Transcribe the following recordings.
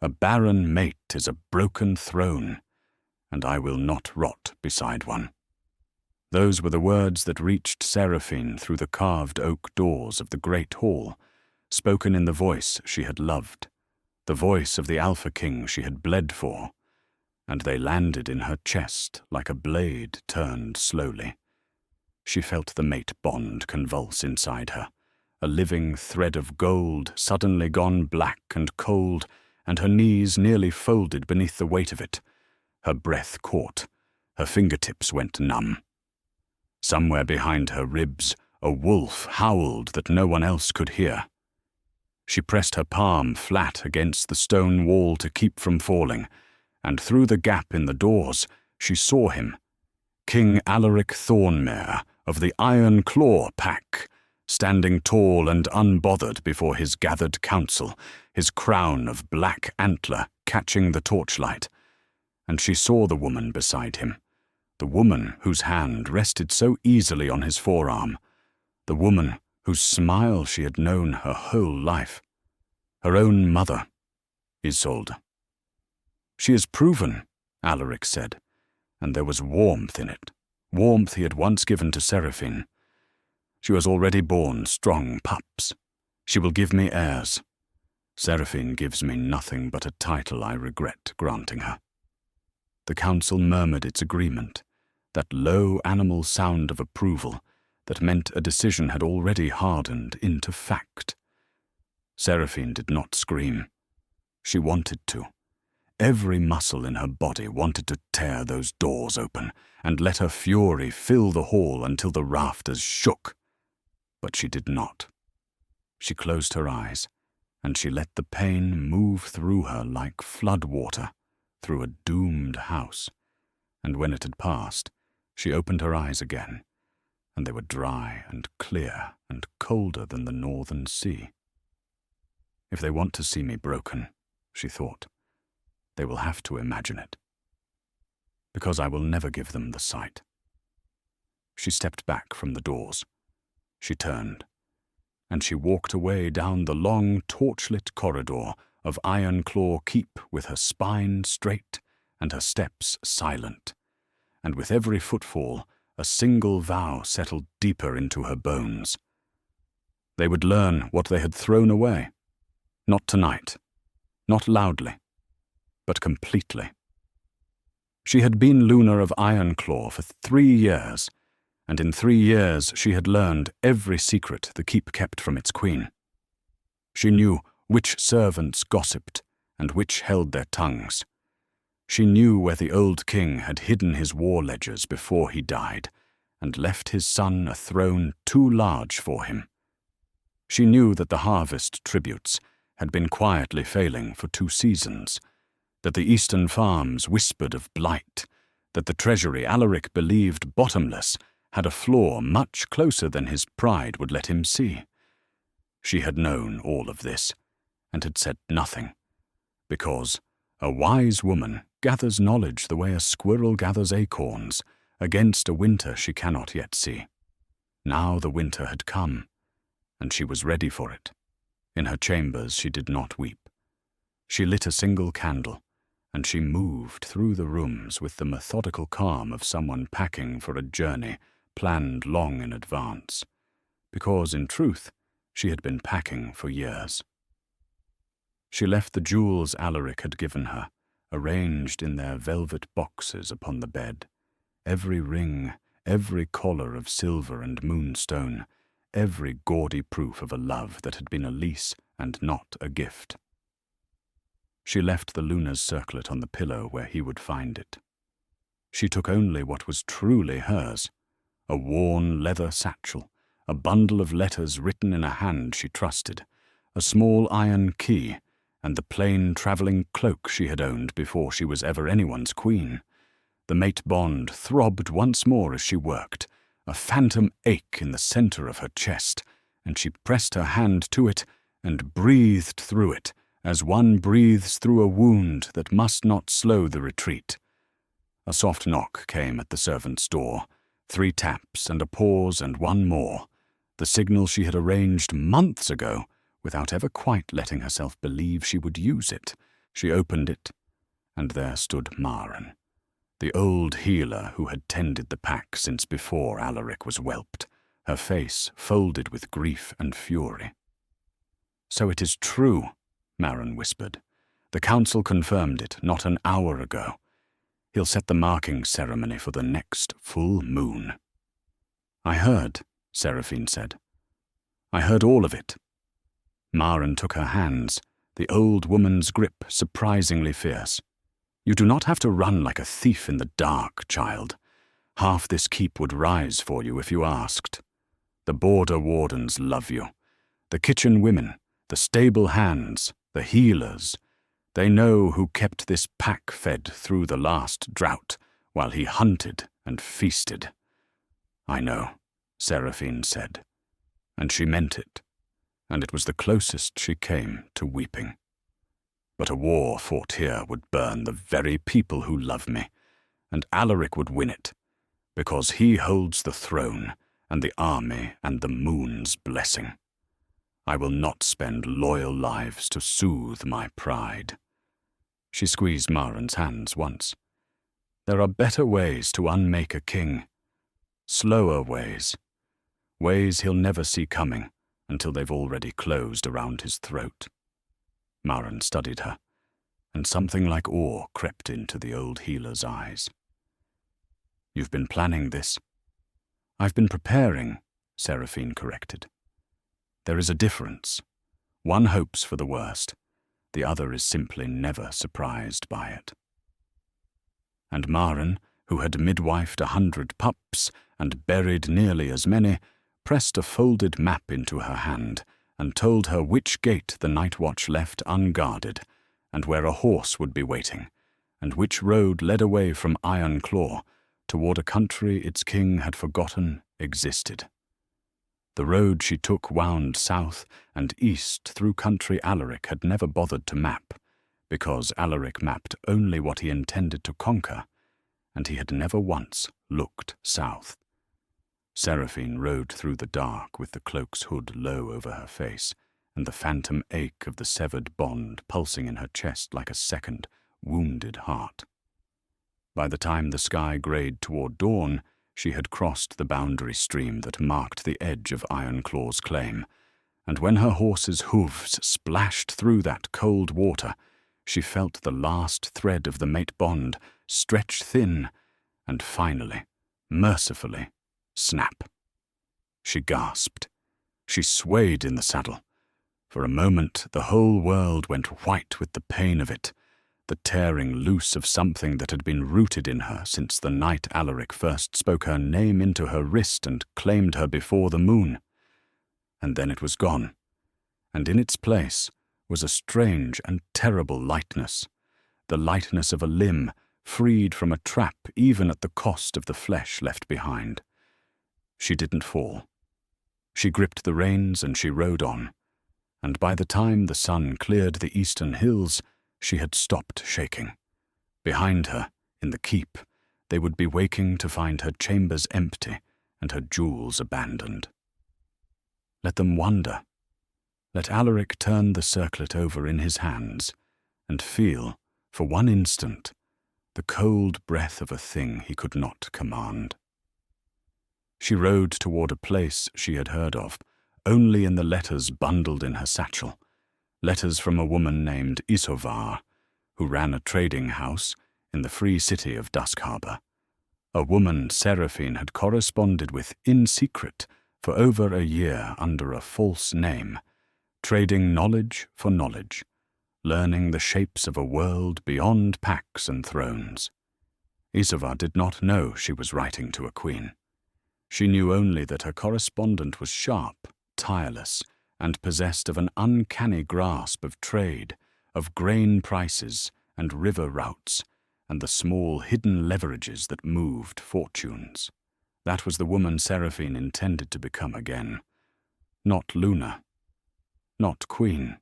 A barren mate is a broken throne, and I will not rot beside one. Those were the words that reached Seraphine through the carved oak doors of the great hall, spoken in the voice she had loved, the voice of the Alpha King she had bled for, and they landed in her chest like a blade turned slowly. She felt the mate bond convulse inside her, a living thread of gold suddenly gone black and cold, and her knees nearly folded beneath the weight of it. Her breath caught, her fingertips went numb. Somewhere behind her ribs, a wolf howled that no one else could hear. She pressed her palm flat against the stone wall to keep from falling, and through the gap in the doors she saw him, King Alaric Thornmere of the Iron Claw pack, standing tall and unbothered before his gathered council, his crown of black antler catching the torchlight. And she saw the woman beside him, the woman whose hand rested so easily on his forearm, the woman whose smile she had known her whole life, her own mother, Isolde. "She is proven," Alaric said, and there was warmth in it, warmth he had once given to Seraphine. "She has already borne strong pups. She will give me heirs. Seraphine gives me nothing but a title I regret granting her." The council murmured its agreement, that low animal sound of approval that meant a decision had already hardened into fact. Seraphine did not scream. She wanted to. Every muscle in her body wanted to tear those doors open and let her fury fill the hall until the rafters shook. But she did not. She closed her eyes, and she let the pain move through her like flood water through a doomed house, and when it had passed, she opened her eyes again, and they were dry and clear and colder than the northern sea. If they want to see me broken, she thought, they will have to imagine it, because I will never give them the sight. She stepped back from the doors. She turned, and she walked away down the long torchlit corridor of Iron Claw Keep with her spine straight and her steps silent, and with every footfall a single vow settled deeper into her bones. They would learn what they had thrown away, not tonight, not loudly, but completely. She had been Luna of Ironclaw for 3 years, and in 3 years she had learned every secret the keep kept from its queen. She knew which servants gossiped and which held their tongues. She knew where the old king had hidden his war ledgers before he died and left his son a throne too large for him. She knew that the harvest tributes had been quietly failing for 2 seasons, that the eastern farms whispered of blight, that the treasury Alaric believed bottomless had a flaw much closer than his pride would let him see. She had known all of this, and had said nothing, because a wise woman gathers knowledge the way a squirrel gathers acorns against a winter she cannot yet see. Now the winter had come, and she was ready for it. In her chambers she did not weep. She lit a single candle, and she moved through the rooms with the methodical calm of someone packing for a journey planned long in advance, because, in truth, she had been packing for years. She left the jewels Alaric had given her, arranged in their velvet boxes upon the bed, every ring, every collar of silver and moonstone, every gaudy proof of a love that had been a lease and not a gift. She left the Luna's circlet on the pillow where he would find it. She took only what was truly hers, a worn leather satchel, a bundle of letters written in a hand she trusted, a small iron key, and the plain travelling cloak she had owned before she was ever anyone's queen. The mate bond throbbed once more as she worked, a phantom ache in the centre of her chest, and she pressed her hand to it and breathed through it, as one breathes through a wound that must not slow the retreat. A soft knock came at the servant's door, 3 taps and a pause and one more, the signal she had arranged months ago without ever quite letting herself believe she would use it, She opened it, and there stood Maren, the old healer who had tended the pack since before Alaric was whelped, her face folded with grief and fury. "So it is true," Maren whispered. "The council confirmed it not an hour ago. He'll set the marking ceremony for the next full moon." "I heard," Seraphine said. "I heard all of it." Maren took her hands, the old woman's grip surprisingly fierce. "You do not have to run like a thief in the dark, child. Half this keep would rise for you if you asked. The border wardens love you. The kitchen women, the stable hands, the healers. They know who kept this pack fed through the last drought while he hunted and feasted." "I know," Seraphine said, and she meant it, and it was the closest she came to weeping. "But a war fought here would burn the very people who love me, and Alaric would win it, because he holds the throne and the army and the moon's blessing. I will not spend loyal lives to soothe my pride." She squeezed Maren's hands once. "There are better ways to unmake a king. Slower ways. Ways he'll never see coming until they've already closed around his throat." Maren studied her, and something like awe crept into the old healer's eyes. "You've been planning this?" "I've been preparing," Seraphine corrected. "There is a difference. One hopes for the worst. The other is simply never surprised by it." And Maren, who had midwifed 100 pups and buried nearly as many, pressed a folded map into her hand and told her which gate the night watch left unguarded, and where a horse would be waiting, and which road led away from Ironclaw toward a country its king had forgotten existed. The road she took wound south and east through country Alaric had never bothered to map, because Alaric mapped only what he intended to conquer, and he had never once looked south. Seraphine rode through the dark with the cloak's hood low over her face, and the phantom ache of the severed bond pulsing in her chest like a second, wounded heart. By the time the sky greyed toward dawn, she had crossed the boundary stream that marked the edge of Ironclaw's claim, and when her horse's hooves splashed through that cold water, she felt the last thread of the mate bond stretch thin and finally, mercifully, snap. She gasped. She swayed in the saddle. For a moment, the whole world went white with the pain of it, the tearing loose of something that had been rooted in her since the night Alaric first spoke her name into her wrist and claimed her before the moon. And then it was gone, and in its place was a strange and terrible lightness, the lightness of a limb freed from a trap even at the cost of the flesh left behind. She didn't fall. She gripped the reins and she rode on, and by the time the sun cleared the eastern hills, she had stopped shaking. Behind her, in the keep, they would be waking to find her chambers empty and her jewels abandoned. Let them wonder. Let Alaric turn the circlet over in his hands and feel, for one instant, the cold breath of a thing he could not command. She rode toward a place she had heard of, only in the letters bundled in her satchel, letters from a woman named Isovar, who ran a trading house in the free city of Dusk Harbor, a woman Seraphine had corresponded with in secret for over a year under a false name, trading knowledge for knowledge, learning the shapes of a world beyond packs and thrones. Isovar did not know she was writing to a queen. She knew only that her correspondent was sharp, tireless, and possessed of an uncanny grasp of trade, of grain prices and river routes, and the small hidden leverages that moved fortunes. That was the woman Seraphine intended to become again. Not Luna. Not Queen.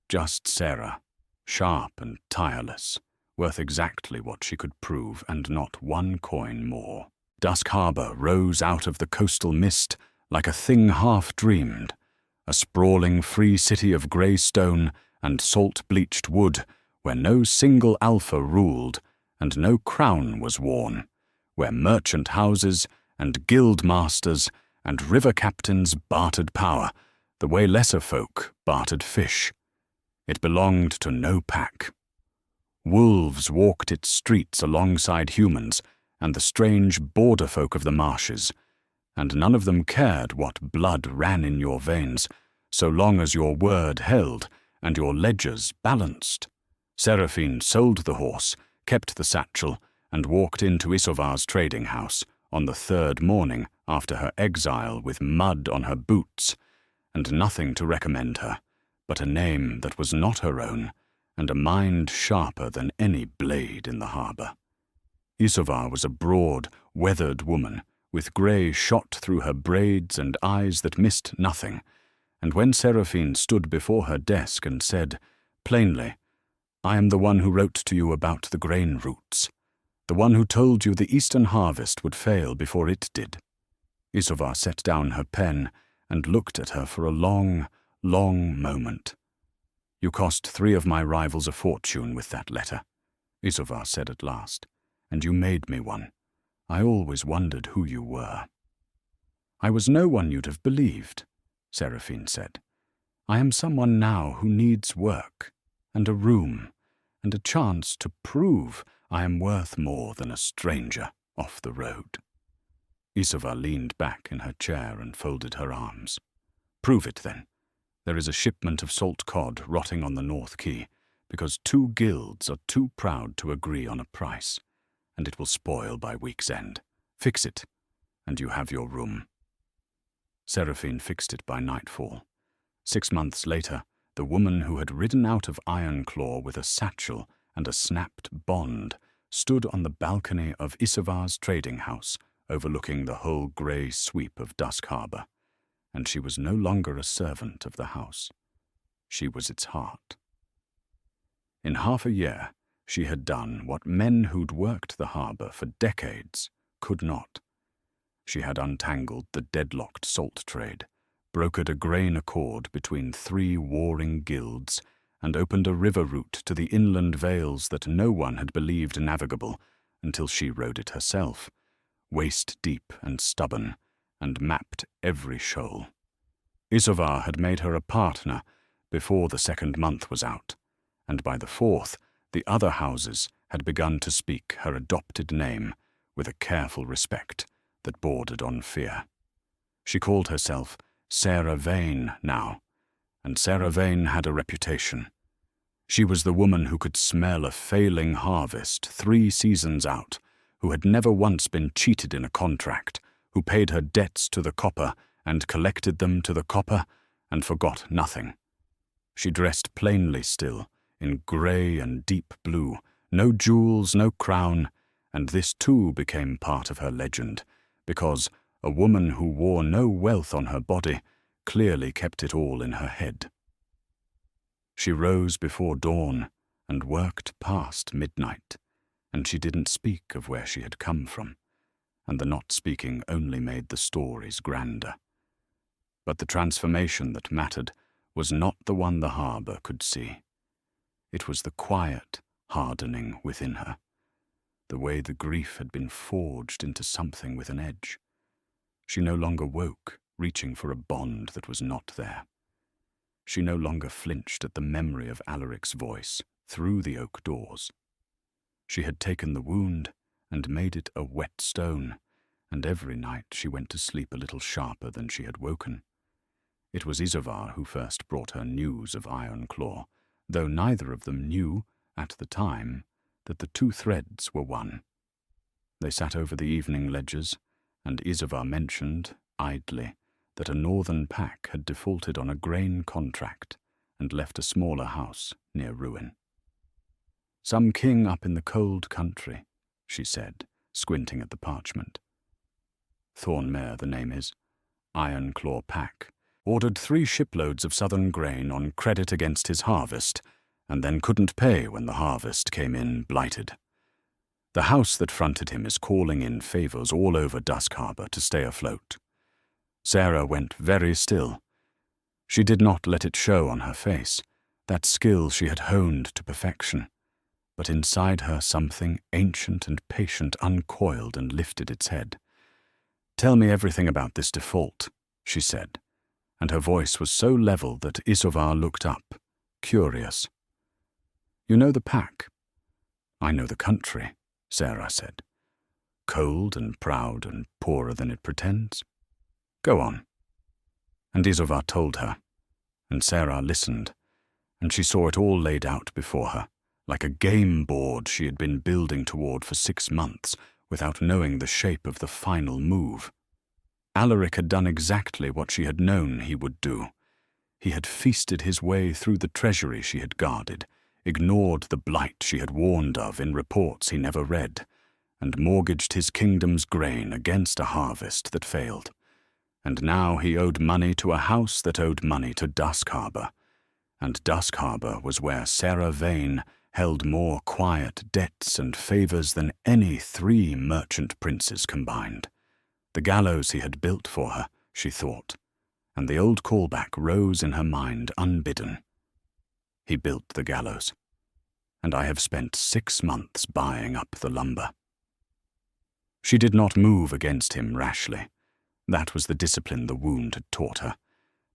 Just Sarah, sharp and tireless, worth exactly what she could prove and not one coin more. Dusk Harbor rose out of the coastal mist like a thing half-dreamed, a sprawling free city of grey stone and salt-bleached wood, where no single alpha ruled, and no crown was worn, where merchant houses and guild masters and river captains bartered power, the way lesser folk bartered fish. It belonged to no pack. Wolves walked its streets alongside humans and the strange border folk of the marshes, and none of them cared what blood ran in your veins, so long as your word held and your ledgers balanced. Seraphine sold the horse, kept the satchel, and walked into Isovar's trading house on the third morning after her exile with mud on her boots, and nothing to recommend her but a name that was not her own, and a mind sharper than any blade in the harbour. Isovar was a broad, weathered woman, with grey shot through her braids and eyes that missed nothing, and when Seraphine stood before her desk and said, plainly, "I am the one who wrote to you about the grain roots, the one who told you the eastern harvest would fail before it did," Isovar set down her pen and looked at her for a long, long moment. "You cost 3 of my rivals a fortune with that letter," Isovar said at last, "and you made me one. I always wondered who you were." "I was no one you'd have believed," Seraphine said. "I am someone now who needs work, and a room, and a chance to prove I am worth more than a stranger off the road." Isovar leaned back in her chair and folded her arms. "Prove it, then. There is a shipment of salt cod rotting on the North Quay, because 2 guilds are too proud to agree on a price, and it will spoil by week's end. Fix it, and you have your room." Seraphine fixed it by nightfall. 6 months later, the woman who had ridden out of Ironclaw with a satchel and a snapped bond stood on the balcony of Isovar's trading house, overlooking the whole grey sweep of Dusk Harbour, and she was no longer a servant of the house. She was its heart. In half a year, she had done what men who'd worked the harbour for decades could not. She had untangled the deadlocked salt trade, brokered a grain accord between 3 warring guilds, and opened a river route to the inland vales that no one had believed navigable until she rode it herself, waist-deep and stubborn, and mapped every shoal. Isovar had made her a partner before the 2nd month was out, and by the 4th, the other houses had begun to speak her adopted name with a careful respect that bordered on fear. She called herself Sarah Vane now, and Sarah Vane had a reputation. She was the woman who could smell a failing harvest 3 seasons out, who had never once been cheated in a contract, who paid her debts to the copper and collected them to the copper and forgot nothing. She dressed plainly still, in grey and deep blue, no jewels, no crown, and this too became part of her legend, because a woman who wore no wealth on her body clearly kept it all in her head. She rose before dawn and worked past midnight, and she didn't speak of where she had come from, and the not speaking only made the stories grander. But the transformation that mattered was not the one the harbour could see. It was the quiet hardening within her, the way the grief had been forged into something with an edge. She no longer woke, reaching for a bond that was not there. She no longer flinched at the memory of Alaric's voice through the oak doors. She had taken the wound and made it a wet stone, and every night she went to sleep a little sharper than she had woken. It was Isovar who first brought her news of Ironclaw, though neither of them knew, at the time, that the 2 threads were one. They sat over the evening ledgers, and Isovar mentioned, idly, that a northern pack had defaulted on a grain contract and left a smaller house near ruin. "Some king up in the cold country," she said, squinting at the parchment. "Thornmere, the name is. Ironclaw pack. Ordered 3 shiploads of southern grain on credit against his harvest, and then couldn't pay when the harvest came in blighted. The house that fronted him is calling in favours all over Dusk Harbour to stay afloat." Sarah went very still. She did not let it show on her face, that skill she had honed to perfection, but inside her something ancient and patient uncoiled and lifted its head. "Tell me everything about this default," she said, and her voice was so level that Isovar looked up, curious. "You know the pack?" "I know the country," Sarah said. "Cold and proud and poorer than it pretends. Go on." And Isovar told her, and Sarah listened, and she saw it all laid out before her, like a game board she had been building toward for 6 months without knowing the shape of the final move. Alaric had done exactly what she had known he would do. He had feasted his way through the treasury she had guarded, ignored the blight she had warned of in reports he never read, and mortgaged his kingdom's grain against a harvest that failed. And now he owed money to a house that owed money to Dusk Harbor, and Dusk Harbor was where Sarah Vane held more quiet debts and favors than any 3 merchant princes combined. The gallows he had built for her, she thought, and the old callback rose in her mind unbidden. He built the gallows, and I have spent 6 months buying up the lumber. She did not move against him rashly. That was the discipline the wound had taught her.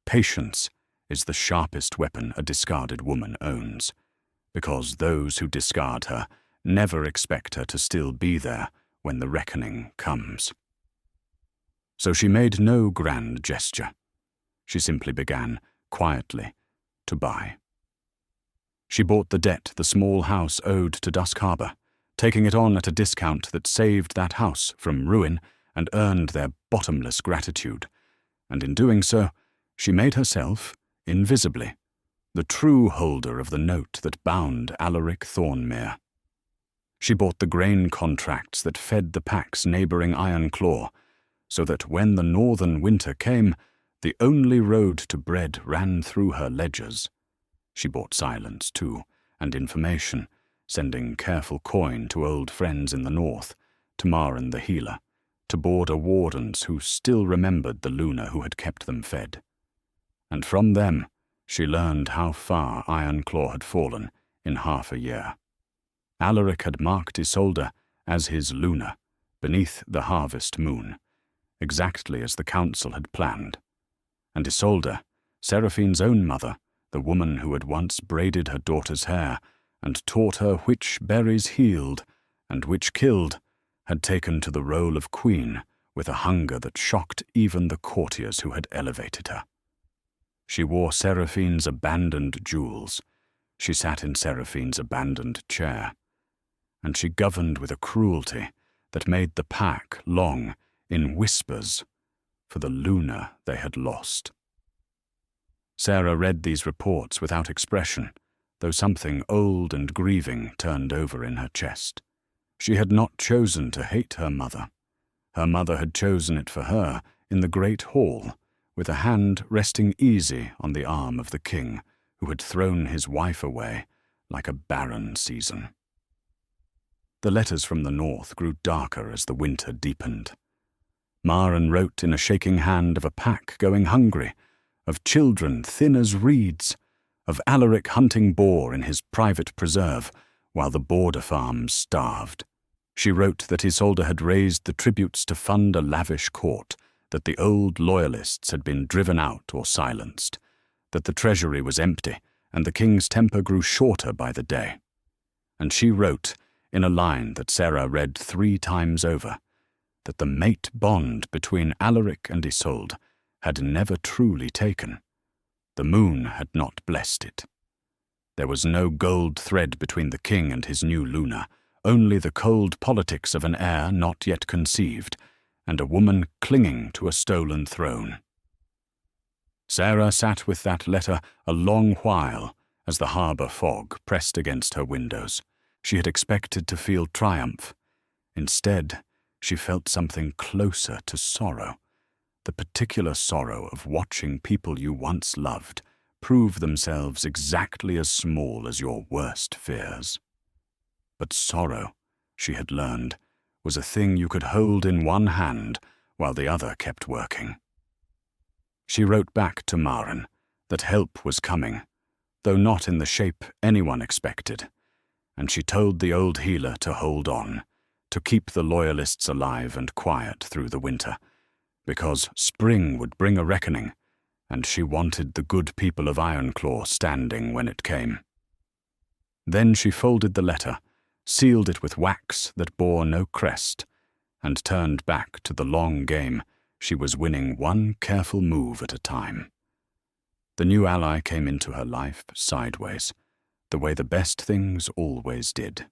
Patience is the sharpest weapon a discarded woman owns, because those who discard her never expect her to still be there when the reckoning comes. So she made no grand gesture. She simply began, quietly, to buy. She bought the debt the small house owed to Dusk Harbor, taking it on at a discount that saved that house from ruin and earned their bottomless gratitude, and in doing so, she made herself, invisibly, the true holder of the note that bound Alaric Thornmere. She bought the grain contracts that fed the pack's neighboring Ironclaw, so that when the northern winter came, the only road to bread ran through her ledgers. She bought silence, too, and information, sending careful coin to old friends in the north, to Maren the healer, to border wardens who still remembered the Luna who had kept them fed. And from them, she learned how far Ironclaw had fallen in half a year. Alaric had marked Isolde as his Luna, beneath the harvest moon, exactly as the council had planned. And Isolde, Seraphine's own mother, the woman who had once braided her daughter's hair and taught her which berries healed and which killed, had taken to the role of queen with a hunger that shocked even the courtiers who had elevated her. She wore Seraphine's abandoned jewels. She sat in Seraphine's abandoned chair. And she governed with a cruelty that made the pack long, in whispers, for the Luna they had lost. Sarah read these reports without expression, though something old and grieving turned over in her chest. She had not chosen to hate her mother. Her mother had chosen it for her in the great hall, with a hand resting easy on the arm of the king, who had thrown his wife away like a barren season. The letters from the north grew darker as the winter deepened. Maren wrote in a shaking hand of a pack going hungry, of children thin as reeds, of Alaric hunting boar in his private preserve, while the border farms starved. She wrote that Isolde had raised the tributes to fund a lavish court, that the old loyalists had been driven out or silenced, that the treasury was empty, and the king's temper grew shorter by the day. And she wrote, in a line that Sarah read 3 times over, that the mate bond between Alaric and Isolde had never truly taken. The moon had not blessed it. There was no gold thread between the king and his new Luna, only the cold politics of an heir not yet conceived, and a woman clinging to a stolen throne. Sarah sat with that letter a long while as the harbour fog pressed against her windows. She had expected to feel triumph. Instead, she felt something closer to sorrow, the particular sorrow of watching people you once loved prove themselves exactly as small as your worst fears. But sorrow, she had learned, was a thing you could hold in one hand while the other kept working. She wrote back to Maren that help was coming, though not in the shape anyone expected, and she told the old healer to hold on, to keep the loyalists alive and quiet through the winter, because spring would bring a reckoning, and she wanted the good people of Ironclaw standing when it came. Then she folded the letter, sealed it with wax that bore no crest, and turned back to the long game she was winning one careful move at a time. The new ally came into her life sideways, the way the best things always did.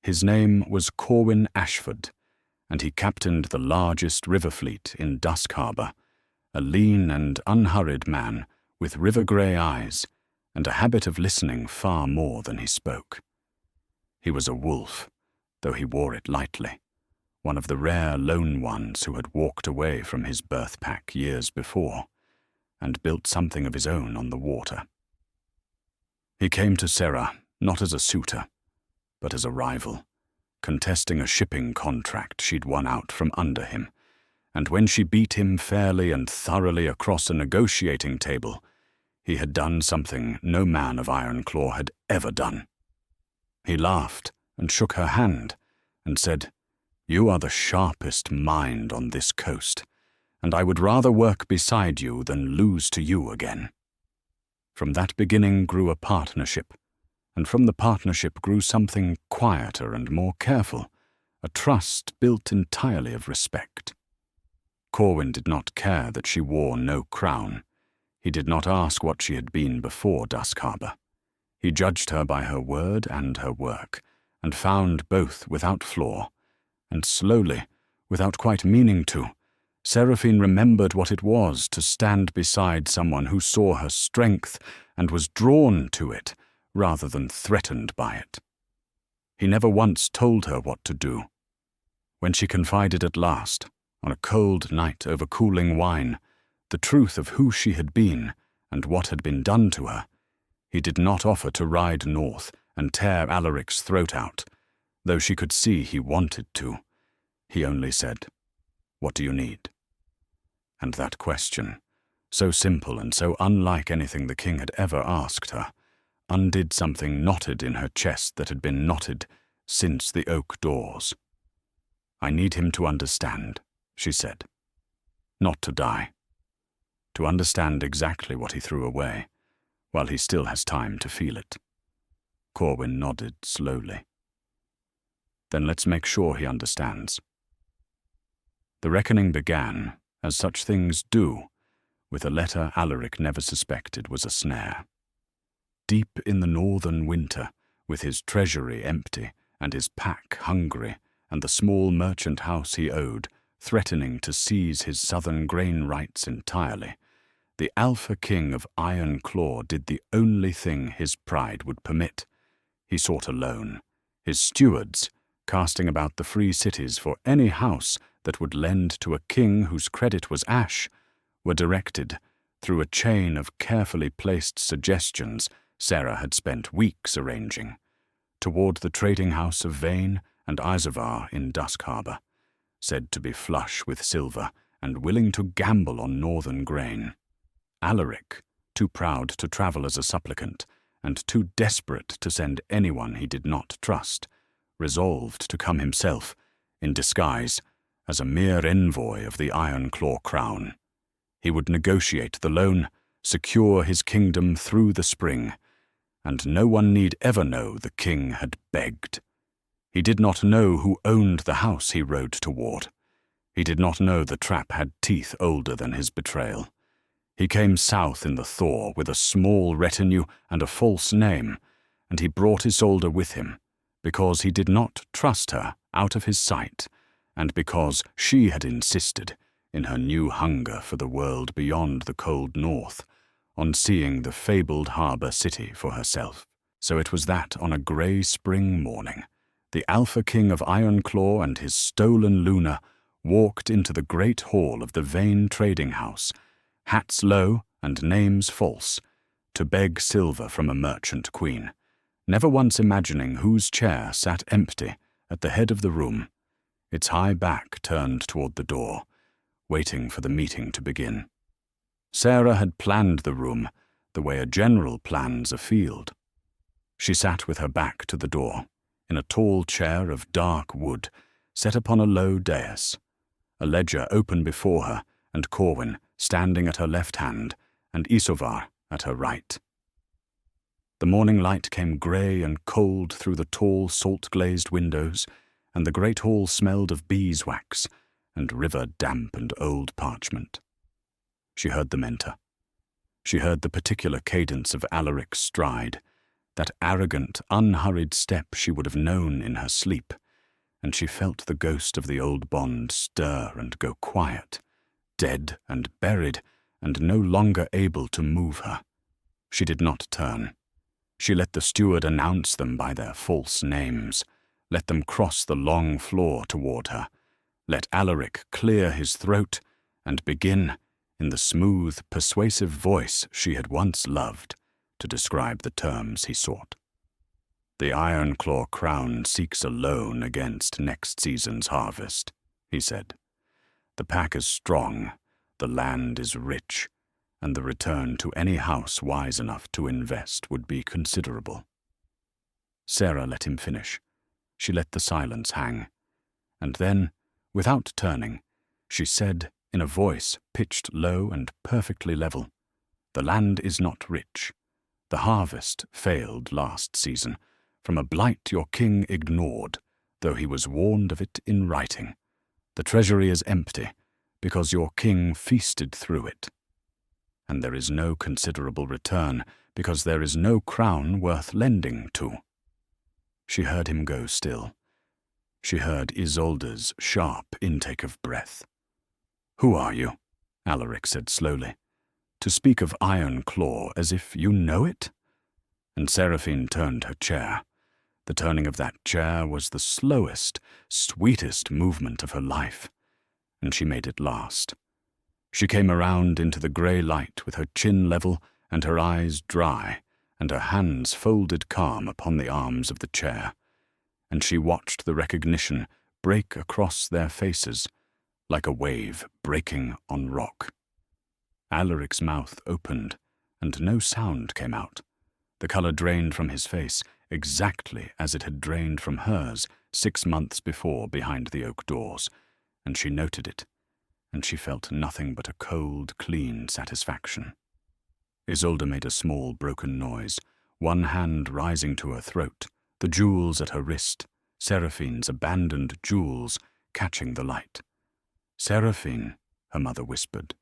His name was Corwin Ashford, and he captained the largest river fleet in Dusk Harbour, a lean and unhurried man with river-grey eyes and a habit of listening far more than he spoke. He was a wolf, though he wore it lightly, one of the rare lone ones who had walked away from his birth pack years before and built something of his own on the water. He came to Serra not as a suitor, but as a rival, contesting a shipping contract she'd won out from under him, and when she beat him fairly and thoroughly across a negotiating table, he had done something no man of Ironclaw had ever done. He laughed and shook her hand and said, "You are the sharpest mind on this coast, and I would rather work beside you than lose to you again." From that beginning grew a partnership, and from the partnership grew something quieter and more careful, a trust built entirely of respect. Corwin did not care that she wore no crown. He did not ask what she had been before Dusk Harbour. He judged her by her word and her work, and found both without flaw, and slowly, without quite meaning to, Seraphine remembered what it was to stand beside someone who saw her strength and was drawn to it rather than threatened by it. He never once told her what to do. When she confided at last, on a cold night over cooling wine, the truth of who she had been and what had been done to her, he did not offer to ride north and tear Alaric's throat out, though she could see he wanted to. He only said, "What do you need?" And that question, so simple and so unlike anything the king had ever asked her, undid something knotted in her chest that had been knotted since the oak doors. "I need him to understand," she said. "Not to die. To understand exactly what he threw away, while he still has time to feel it." Corwin nodded slowly. "Then let's make sure he understands." The reckoning began, as such things do, with a letter Alaric never suspected was a snare. Deep in the northern winter, with his treasury empty and his pack hungry and the small merchant house he owed threatening to seize his southern grain rights entirely, the Alpha King of Ironclaw did the only thing his pride would permit. He sought a loan, his stewards casting about the free cities for any house that would lend to a king whose credit was ash, were directed, through a chain of carefully placed suggestions Serra had spent weeks arranging, toward the trading house of Vane and Isovar in Dusk Harbour, said to be flush with silver and willing to gamble on northern grain. Alaric, too proud to travel as a supplicant and too desperate to send anyone he did not trust, resolved to come himself, in disguise, as a mere envoy of the Ironclaw crown. He would negotiate the loan, secure his kingdom through the spring, and no one need ever know the king had begged. He did not know who owned the house he rode toward. He did not know the trap had teeth older than his betrayal. He came south in the thaw with a small retinue and a false name, and he brought Isolde with him, because he did not trust her out of his sight, and because she had insisted, in her new hunger for the world beyond the cold north, on seeing the fabled harbour city for herself. So it was that on a grey spring morning, the Alpha King of Ironclaw and his stolen Luna walked into the great hall of the Vane trading house, hats low and names false, to beg silver from a merchant queen, never once imagining whose chair sat empty at the head of the room, its high back turned toward the door, waiting for the meeting to begin. Serra had planned the room, the way a general plans a field. She sat with her back to the door, in a tall chair of dark wood, set upon a low dais, a ledger open before her, and Corwin standing at her left hand, and Isovar at her right. The morning light came grey and cold through the tall, salt-glazed windows, and the great hall smelled of beeswax and river damp and old parchment. She heard them enter. She heard the particular cadence of Alaric's stride, that arrogant, unhurried step she would have known in her sleep, and she felt the ghost of the old bond stir and go quiet, dead and buried, and no longer able to move her. She did not turn. She let the steward announce them by their false names, let them cross the long floor toward her, let Alaric clear his throat and begin, in the smooth, persuasive voice she had once loved, to describe the terms he sought. "The Ironclaw crown seeks a loan against next season's harvest," he said. "The pack is strong, the land is rich, and the return to any house wise enough to invest would be considerable." Sarah let him finish. She let the silence hang, and then, without turning, she said, in a voice pitched low and perfectly level, "The land is not rich. The harvest failed last season, from a blight your king ignored, though he was warned of it in writing. The treasury is empty, because your king feasted through it. And there is no considerable return, because there is no crown worth lending to." She heard him go still. She heard Isolde's sharp intake of breath. "Who are you?" Alaric said slowly. "To speak of Ironclaw as if you know it?" And Seraphine turned her chair. The turning of that chair was the slowest, sweetest movement of her life, and she made it last. She came around into the grey light with her chin level and her eyes dry, and her hands folded calm upon the arms of the chair, and she watched the recognition break across their faces like a wave breaking on rock. Alaric's mouth opened, and no sound came out. The colour drained from his face exactly as it had drained from hers 6 months before behind the oak doors, and she noted it, and she felt nothing but a cold, clean satisfaction. Isolde made a small, broken noise, one hand rising to her throat, the jewels at her wrist, Seraphine's abandoned jewels, catching the light. "Seraphine," her mother whispered.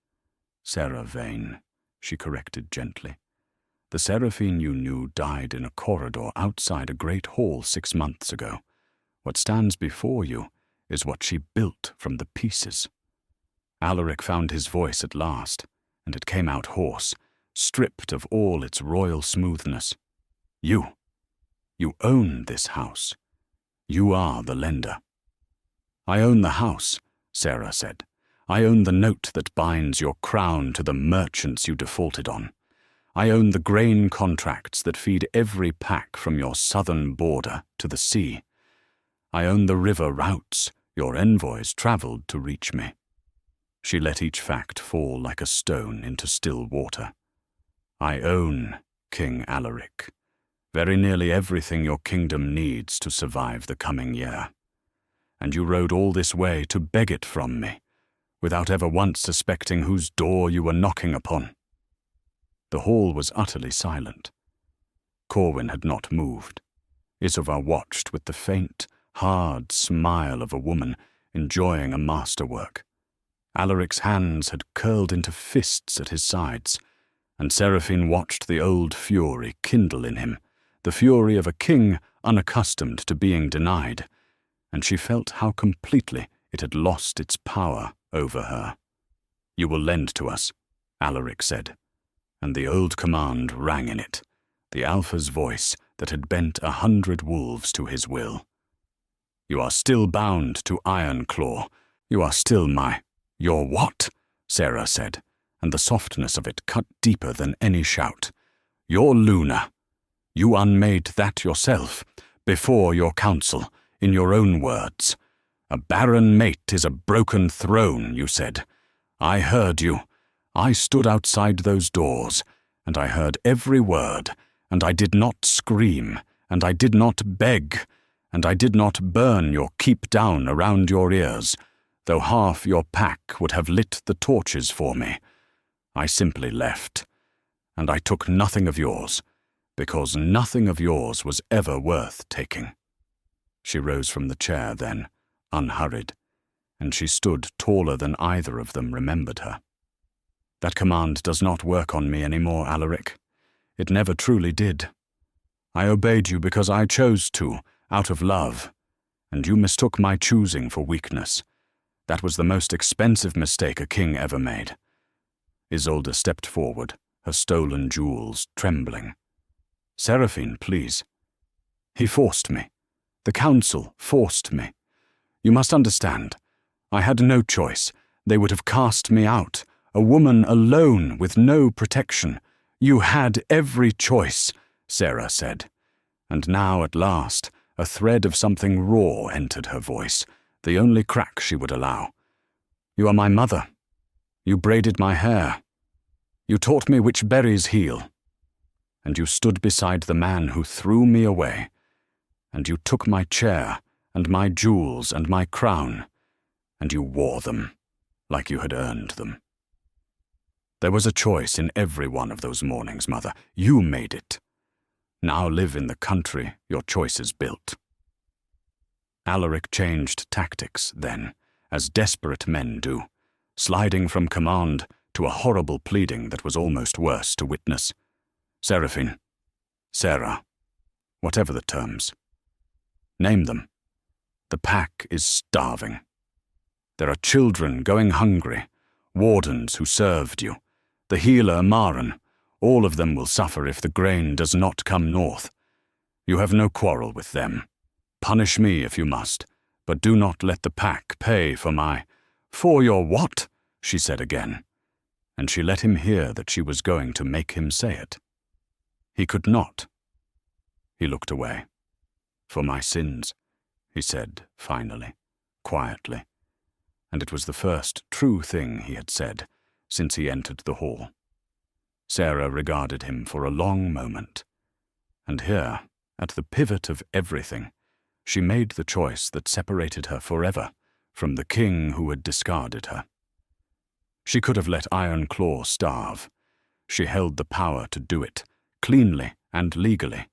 "Sarah Vane," she corrected gently. "The Seraphine you knew died in a corridor outside a great hall 6 months ago. What stands before you is what she built from the pieces." Alaric found his voice at last, and it came out hoarse, stripped of all its royal smoothness. You own this house. You are the lender." "I own the house," Sarah said. "I own the note that binds your crown to the merchants you defaulted on. I own the grain contracts that feed every pack from your southern border to the sea. I own the river routes your envoys travelled to reach me." She let each fact fall like a stone into still water. "I own, King Alaric, very nearly everything your kingdom needs to survive the coming year. And you rode all this way to beg it from me, without ever once suspecting whose door you were knocking upon." The hall was utterly silent. Corwin had not moved. Isovar watched with the faint, hard smile of a woman enjoying a masterwork. Alaric's hands had curled into fists at his sides, and Seraphine watched the old fury kindle in him, the fury of a king unaccustomed to being denied, and she felt how completely it had lost its power over her. "You will lend to us," Alaric said, and the old command rang in it, the Alpha's voice that had bent 100 wolves to his will. "You are still bound to Ironclaw. You are still my—" "Your what?" Sarah said, and the softness of it cut deeper than any shout. "Your Luna. You unmade that yourself, before your council, in your own words. A barren mate is a broken throne, you said. I heard you. I stood outside those doors, and I heard every word, and I did not scream, and I did not beg, and I did not burn your keep down around your ears, though half your pack would have lit the torches for me. I simply left, and I took nothing of yours, because nothing of yours was ever worth taking." She rose from the chair then, unhurried, and she stood taller than either of them remembered her. "That command does not work on me any more, Alaric. It never truly did. I obeyed you because I chose to, out of love, and you mistook my choosing for weakness. That was the most expensive mistake a king ever made." Isolde stepped forward, her stolen jewels trembling. "Seraphine, please. He forced me. The council forced me. You must understand. I had no choice. They would have cast me out, a woman alone with no protection. You had every choice," Sarah said. And now, at last, a thread of something raw entered her voice, the only crack she would allow. "You are my mother. You braided my hair. You taught me which berries heal. And you stood beside the man who threw me away. And you took my chair, and my jewels, and my crown, and you wore them, like you had earned them. There was a choice in every one of those mornings, Mother. You made it. Now live in the country your choice is built." Alaric changed tactics then, as desperate men do, sliding from command to a horrible pleading that was almost worse to witness. "Seraphine, Sarah, whatever the terms. Name them. The pack is starving. There are children going hungry, wardens who served you, the healer Maren. All of them will suffer if the grain does not come north. You have no quarrel with them. Punish me if you must, but do not let the pack pay for my—" "For your what?" she said again, and she let him hear that she was going to make him say it. He could not. He looked away. "For my sins," he said finally, quietly, and it was the first true thing he had said since he entered the hall. Sarah regarded him for a long moment, and here, at the pivot of everything, she made the choice that separated her forever from the king who had discarded her. She could have let Ironclaw starve. She held the power to do it, cleanly and legally,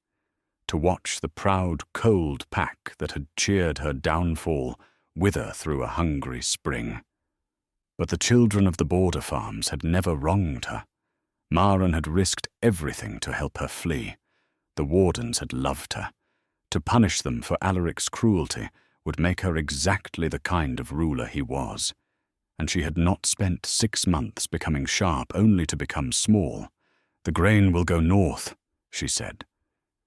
to watch the proud, cold pack that had cheered her downfall wither through a hungry spring. But the children of the border farms had never wronged her. Maren had risked everything to help her flee. The wardens had loved her. To punish them for Alaric's cruelty would make her exactly the kind of ruler he was, and she had not spent 6 months becoming sharp only to become small. "The grain will go north," she said,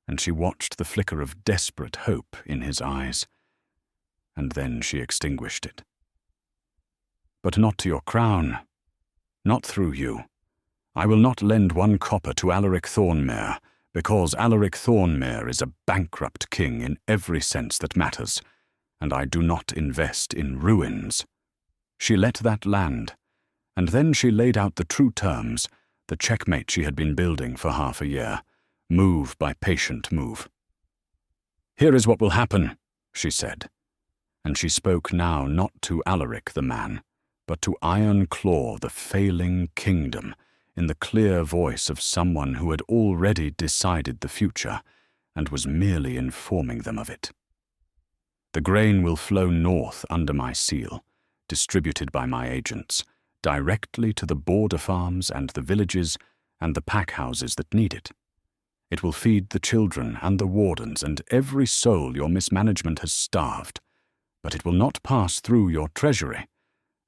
and she watched the flicker of desperate hope in his eyes, and then she extinguished it. "But not to your crown, not through you. I will not lend 1 copper to Alaric Thornmere, because Alaric Thornmere is a bankrupt king in every sense that matters, and I do not invest in ruins." She let that land, and then she laid out the true terms, the checkmate she had been building for half a year, move by patient move. "Here is what will happen," she said, and she spoke now not to Alaric the man, but to Ironclaw the failing kingdom, in the clear voice of someone who had already decided the future and was merely informing them of it. "The grain will flow north under my seal, distributed by my agents, directly to the border farms and the villages and the pack houses that need it. It will feed the children and the wardens and every soul your mismanagement has starved, but it will not pass through your treasury,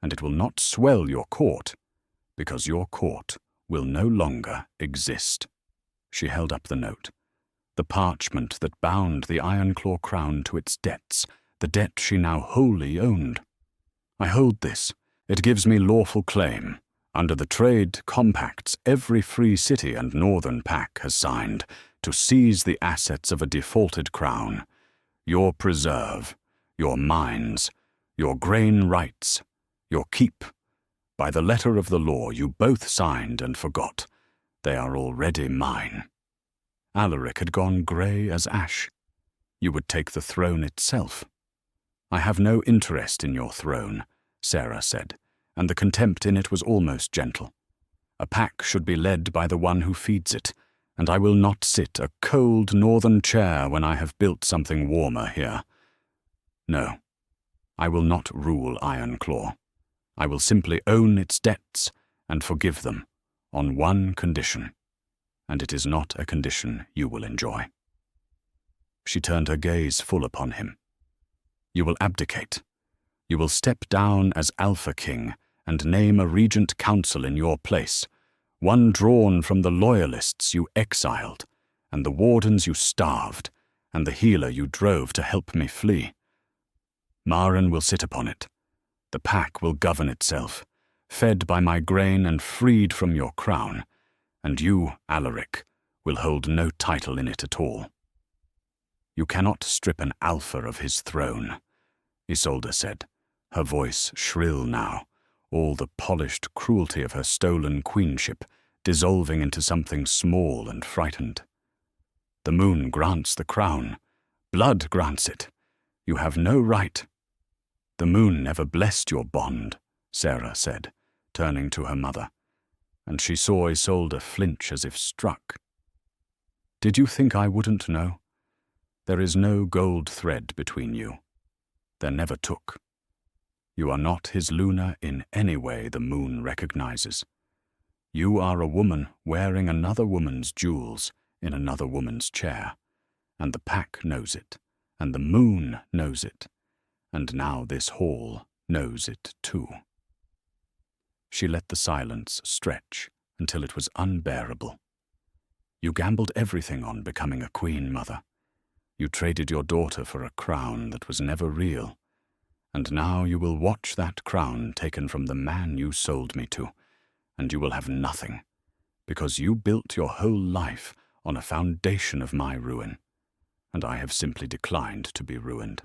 and it will not swell your court, because your court will no longer exist." She held up the note, the parchment that bound the Ironclaw crown to its debts, the debt she now wholly owned. "I hold this. It gives me lawful claim. Under the trade compacts every free city and northern pack has signed to seize the assets of a defaulted crown, your preserve, your mines, your grain rights, your keep. By the letter of the law you both signed and forgot. They are already mine." Alaric had gone grey as ash. "You would take the throne itself." "I have no interest in your throne," Sarah said, and the contempt in it was almost gentle. "A pack should be led by the one who feeds it, and I will not sit a cold northern chair when I have built something warmer here. No, I will not rule Ironclaw. I will simply own its debts and forgive them, on one condition, and it is not a condition you will enjoy." She turned her gaze full upon him. "You will abdicate. You will step down as Alpha King and name a regent council in your place, one drawn from the loyalists you exiled, and the wardens you starved, and the healer you drove to help me flee. Maren will sit upon it. The pack will govern itself, fed by my grain and freed from your crown, and you, Alaric, will hold no title in it at all." "You cannot strip an Alpha of his throne," Isolde said, her voice shrill now, all the polished cruelty of her stolen queenship dissolving into something small and frightened. "The moon grants the crown. Blood grants it. You have no right." "The moon never blessed your bond," Sarah said, turning to her mother, and she saw Isolde flinch as if struck. "Did you think I wouldn't know? There is no gold thread between you. There never took. You are not his Luna in any way the moon recognizes. You are a woman wearing another woman's jewels in another woman's chair, and the pack knows it, and the moon knows it, and now this hall knows it too." She let the silence stretch until it was unbearable. "You gambled everything on becoming a queen, Mother. You traded your daughter for a crown that was never real, and now you will watch that crown taken from the man you sold me to, and you will have nothing, because you built your whole life on a foundation of my ruin, and I have simply declined to be ruined."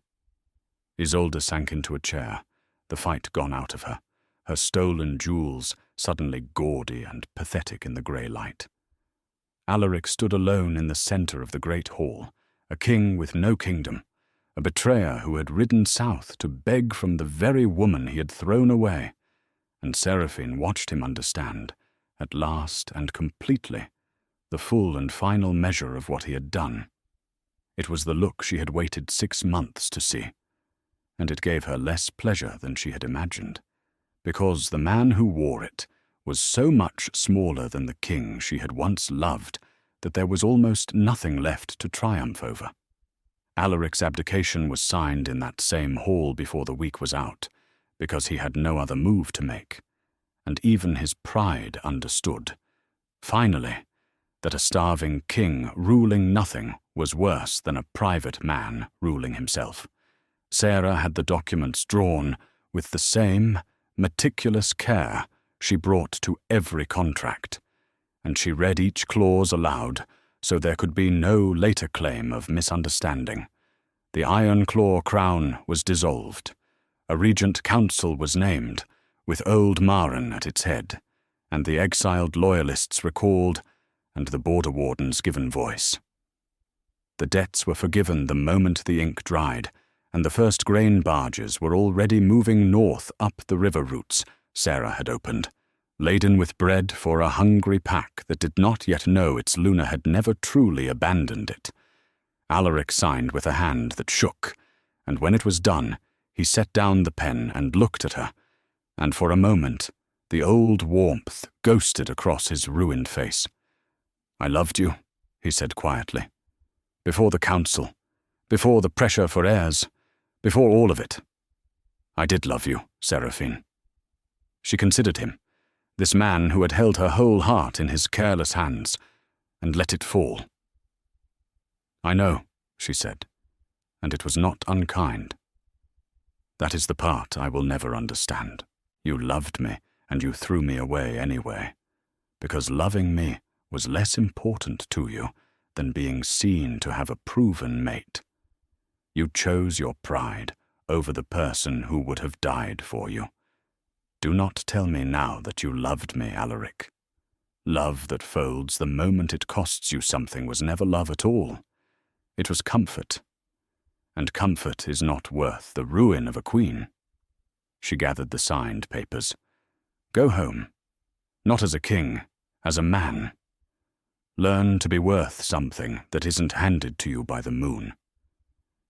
Isolde sank into a chair, the fight gone out of her, her stolen jewels suddenly gaudy and pathetic in the grey light. Alaric stood alone in the centre of the great hall, a king with no kingdom, a betrayer who had ridden south to beg from the very woman he had thrown away, and Seraphine watched him understand, at last and completely, the full and final measure of what he had done. It was the look she had waited 6 months to see, and it gave her less pleasure than she had imagined, because the man who wore it was so much smaller than the king she had once loved that there was almost nothing left to triumph over. Alaric's abdication was signed in that same hall before the week was out, because he had no other move to make, and even his pride understood, finally, that a starving king ruling nothing was worse than a private man ruling himself. Sarah had the documents drawn with the same meticulous care she brought to every contract, and she read each clause aloud so there could be no later claim of misunderstanding. The Ironclaw crown was dissolved. A regent council was named, with old Maren at its head, and the exiled loyalists recalled, and the border wardens given voice. The debts were forgiven the moment the ink dried, and the first grain barges were already moving north up the river routes Sarah had opened, laden with bread for a hungry pack that did not yet know its Luna had never truly abandoned it. Alaric signed with a hand that shook, and when it was done, he set down the pen and looked at her, and for a moment the old warmth ghosted across his ruined face. "I loved you," he said quietly. "Before the council, before the pressure for heirs, before all of it. I did love you, Seraphine." She considered him, this man who had held her whole heart in his careless hands, and let it fall. "I know," she said, "and it was not unkind. That is the part I will never understand. You loved me, and you threw me away anyway, because loving me was less important to you than being seen to have a proven mate. You chose your pride over the person who would have died for you. Do not tell me now that you loved me, Alaric. Love that folds the moment it costs you something was never love at all. It was comfort. And comfort is not worth the ruin of a queen. She gathered the signed papers. Go home. Not as a king, as a man. Learn to be worth something that isn't handed to you by the moon.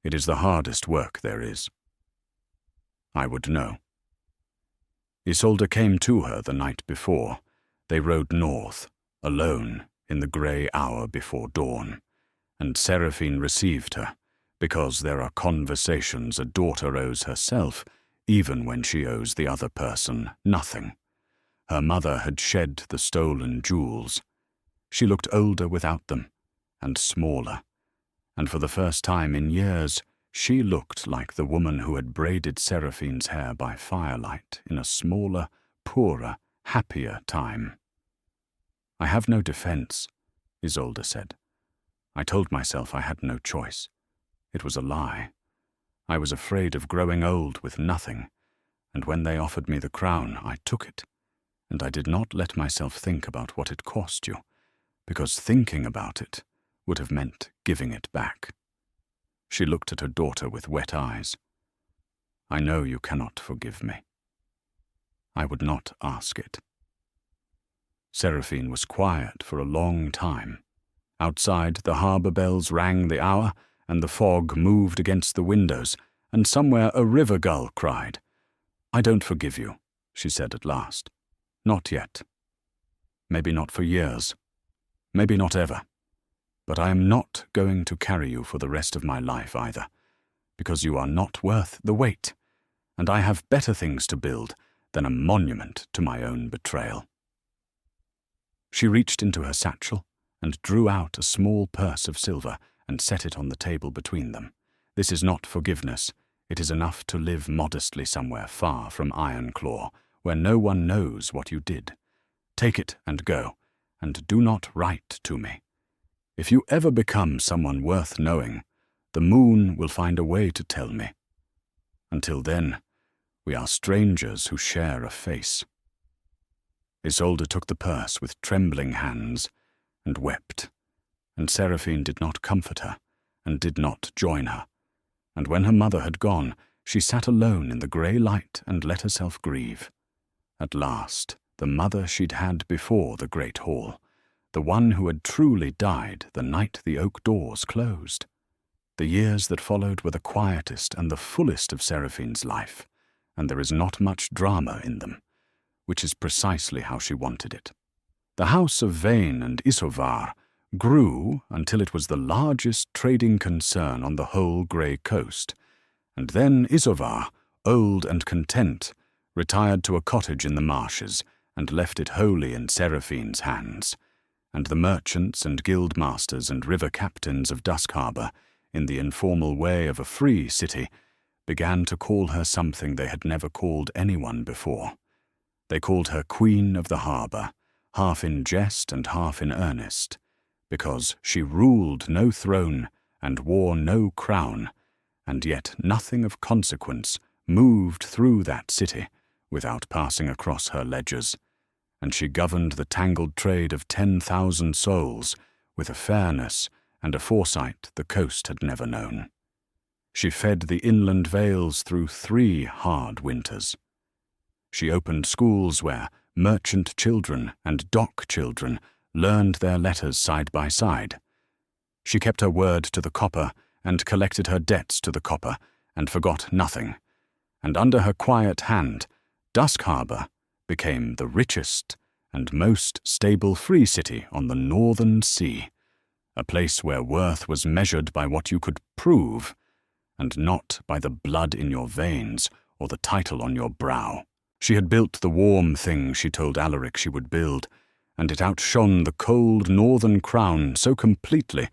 It is the hardest work there is. I would know. Isolde came to her the night before. They rode north, alone, in the grey hour before dawn, and Seraphine received her, because there are conversations a daughter owes herself, even when she owes the other person nothing. Her mother had shed the stolen jewels. She looked older without them, and smaller, and for the first time in years she looked like the woman who had braided Seraphine's hair by firelight in a smaller, poorer, happier time. I have no defense, Isolde said. I told myself I had no choice. It was a lie. I was afraid of growing old with nothing, and when they offered me the crown, I took it, and I did not let myself think about what it cost you, because thinking about it would have meant giving it back. She looked at her daughter with wet eyes. I know you cannot forgive me. I would not ask it. Seraphine was quiet for a long time. Outside, the harbour bells rang the hour, and the fog moved against the windows, and somewhere a river gull cried. I don't forgive you, she said at last. Not yet. Maybe not for years. Maybe not ever. But I am not going to carry you for the rest of my life either, because you are not worth the weight, and I have better things to build than a monument to my own betrayal. She reached into her satchel and drew out a small purse of silver and set it on the table between them. This is not forgiveness. It is enough to live modestly somewhere far from Ironclaw, where no one knows what you did. Take it and go, and do not write to me. If you ever become someone worth knowing, the moon will find a way to tell me. Until then, we are strangers who share a face. Isolde took the purse with trembling hands and wept, and Seraphine did not comfort her and did not join her, and when her mother had gone, she sat alone in the grey light and let herself grieve. At last, the mother she'd had before the great hall, the one who had truly died the night the oak doors closed. The years that followed were the quietest and the fullest of Seraphine's life, and there is not much drama in them, which is precisely how she wanted it. The house of Vane and Isovar grew until it was the largest trading concern on the whole grey coast, and then Isovar, old and content, retired to a cottage in the marshes and left it wholly in Seraphine's hands, and the merchants and guild masters and river captains of Dusk Harbour, in the informal way of a free city, began to call her something they had never called anyone before. They called her Queen of the Harbour, half in jest and half in earnest, because she ruled no throne and wore no crown, and yet nothing of consequence moved through that city without passing across her ledgers, and she governed the tangled trade of 10,000 souls with a fairness and a foresight the coast had never known. She fed the inland vales through 3 hard winters. She opened schools where merchant children and dock children learned their letters side by side. She kept her word to the copper and collected her debts to the copper and forgot nothing, and under her quiet hand, Dusk Harbour became the richest and most stable free city on the northern sea, a place where worth was measured by what you could prove, and not by the blood in your veins or the title on your brow. She had built the warm thing she told Alaric she would build, and it outshone the cold northern crown so completely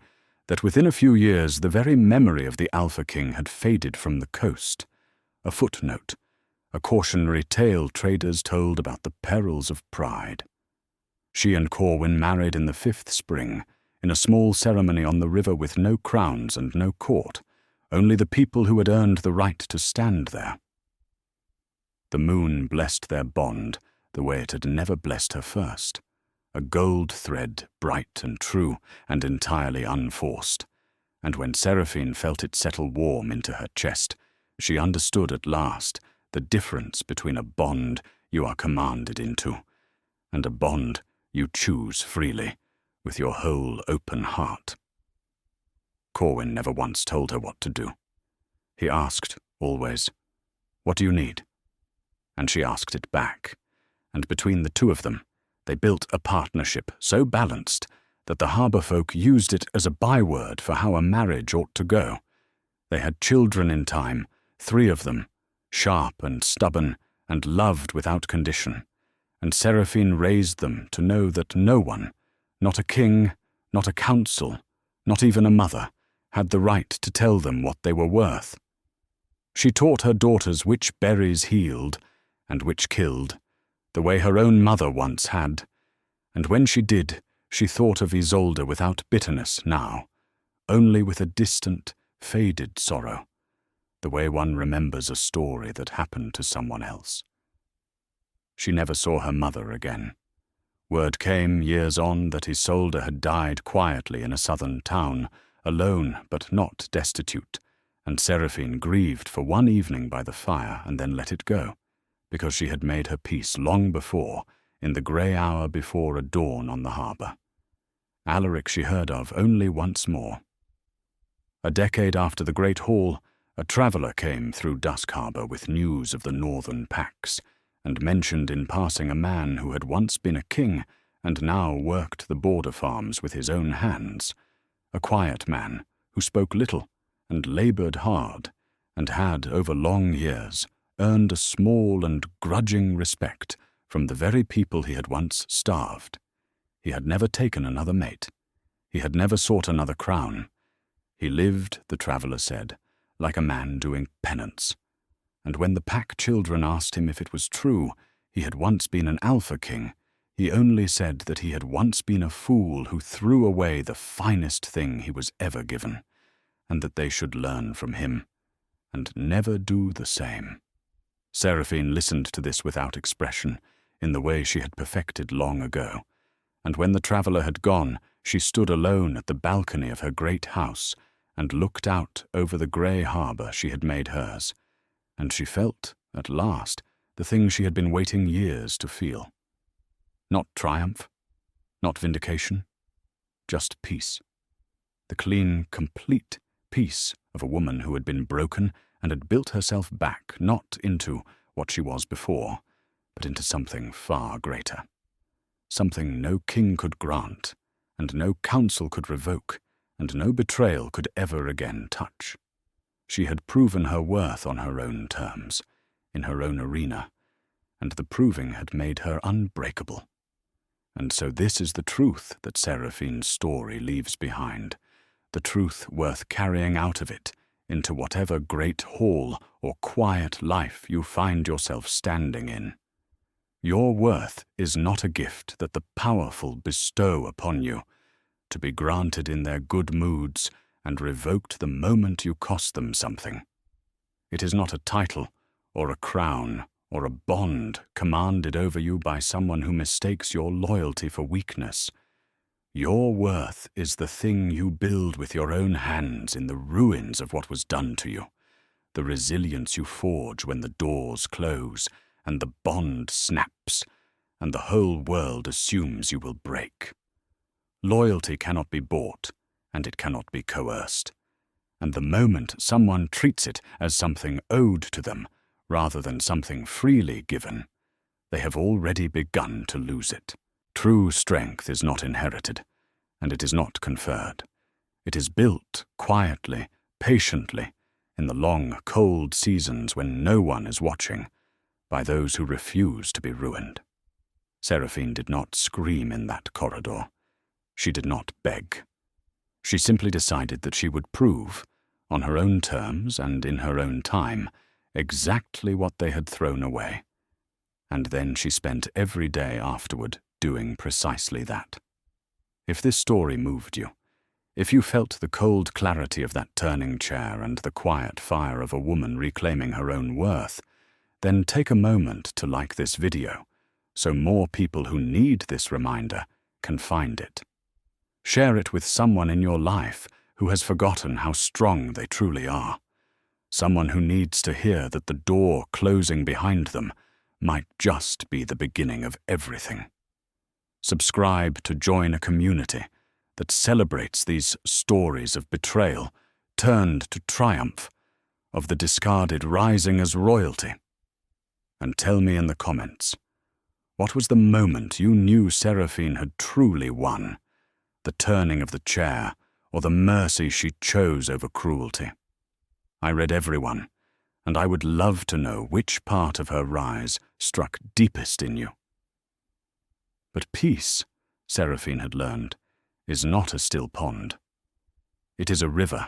that within a few years the very memory of the Alpha King had faded from the coast. A footnote, a cautionary tale traders told about the perils of pride. She and Corwin married in the 5th spring, in a small ceremony on the river with no crowns and no court, only the people who had earned the right to stand there. The moon blessed their bond the way it had never blessed her first, a gold thread, bright and true, and entirely unforced. And when Seraphine felt it settle warm into her chest, she understood at last the difference between a bond you are commanded into, and a bond you choose freely, with your whole open heart. Corwin never once told her what to do. He asked, always, "What do you need?" And she asked it back, and between the two of them, they built a partnership so balanced that the harbour folk used it as a byword for how a marriage ought to go. They had children in time, 3 of them, sharp and stubborn and loved without condition, and Seraphine raised them to know that no one, not a king, not a council, not even a mother, had the right to tell them what they were worth. She taught her daughters which berries healed and which killed, the way her own mother once had, and when she did, she thought of Isolde without bitterness now, only with a distant, faded sorrow, the way one remembers a story that happened to someone else. She never saw her mother again. Word came years on that Isolde had died quietly in a southern town, alone but not destitute, and Seraphine grieved for one evening by the fire and then let it go, because she had made her peace long before, in the grey hour before a dawn on the harbour. Alaric she heard of only once more. A decade after the Great Hall, a traveller came through Dusk Harbour with news of the northern Pax, and mentioned in passing a man who had once been a king and now worked the border farms with his own hands, a quiet man who spoke little and laboured hard, and had, over long years, earned a small and grudging respect from the very people he had once starved. He had never taken another mate. He had never sought another crown. He lived, the traveller said, like a man doing penance. And when the pack children asked him if it was true he had once been an Alpha King, he only said that he had once been a fool who threw away the finest thing he was ever given, and that they should learn from him, and never do the same. Seraphine listened to this without expression, in the way she had perfected long ago, and when the traveller had gone, she stood alone at the balcony of her great house and looked out over the grey harbour she had made hers, and she felt, at last, the thing she had been waiting years to feel. Not triumph, not vindication, just peace. The clean, complete peace of a woman who had been broken and had built herself back, not into what she was before, but into something far greater. Something no king could grant, and no council could revoke, and no betrayal could ever again touch. She had proven her worth on her own terms, in her own arena, and the proving had made her unbreakable. And so this is the truth that Seraphine's story leaves behind, the truth worth carrying out of it into whatever great hall or quiet life you find yourself standing in. Your worth is not a gift that the powerful bestow upon you, to be granted in their good moods and revoked the moment you cost them something. It is not a title or a crown or a bond commanded over you by someone who mistakes your loyalty for weakness. Your worth is the thing you build with your own hands in the ruins of what was done to you, the resilience you forge when the doors close and the bond snaps, and the whole world assumes you will break. Loyalty cannot be bought, and it cannot be coerced. And the moment someone treats it as something owed to them, rather than something freely given, they have already begun to lose it. True strength is not inherited, and it is not conferred. It is built quietly, patiently, in the long, cold seasons when no one is watching, by those who refuse to be ruined. Seraphine did not scream in that corridor. She did not beg. She simply decided that she would prove, on her own terms and in her own time, exactly what they had thrown away. And then she spent every day afterward doing precisely that. If this story moved you, if you felt the cold clarity of that turning chair and the quiet fire of a woman reclaiming her own worth, then take a moment to like this video, so more people who need this reminder can find it. Share it with someone in your life who has forgotten how strong they truly are. Someone who needs to hear that the door closing behind them might just be the beginning of everything. Subscribe to join a community that celebrates these stories of betrayal turned to triumph, of the discarded rising as royalty. And tell me in the comments, what was the moment you knew Seraphine had truly won? The turning of the chair, or the mercy she chose over cruelty? I read everyone, and I would love to know which part of her rise struck deepest in you. But peace, Seraphine had learned, is not a still pond. It is a river,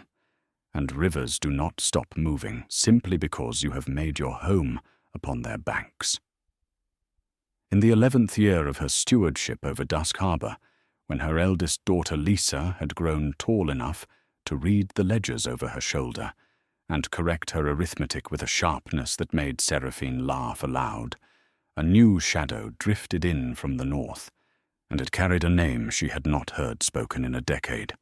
and rivers do not stop moving simply because you have made your home upon their banks. In the 11th year of her stewardship over Dusk Harbor, when her eldest daughter Lisa had grown tall enough to read the ledgers over her shoulder and correct her arithmetic with a sharpness that made Seraphine laugh aloud, a new shadow drifted in from the north, and it carried a name she had not heard spoken in a decade.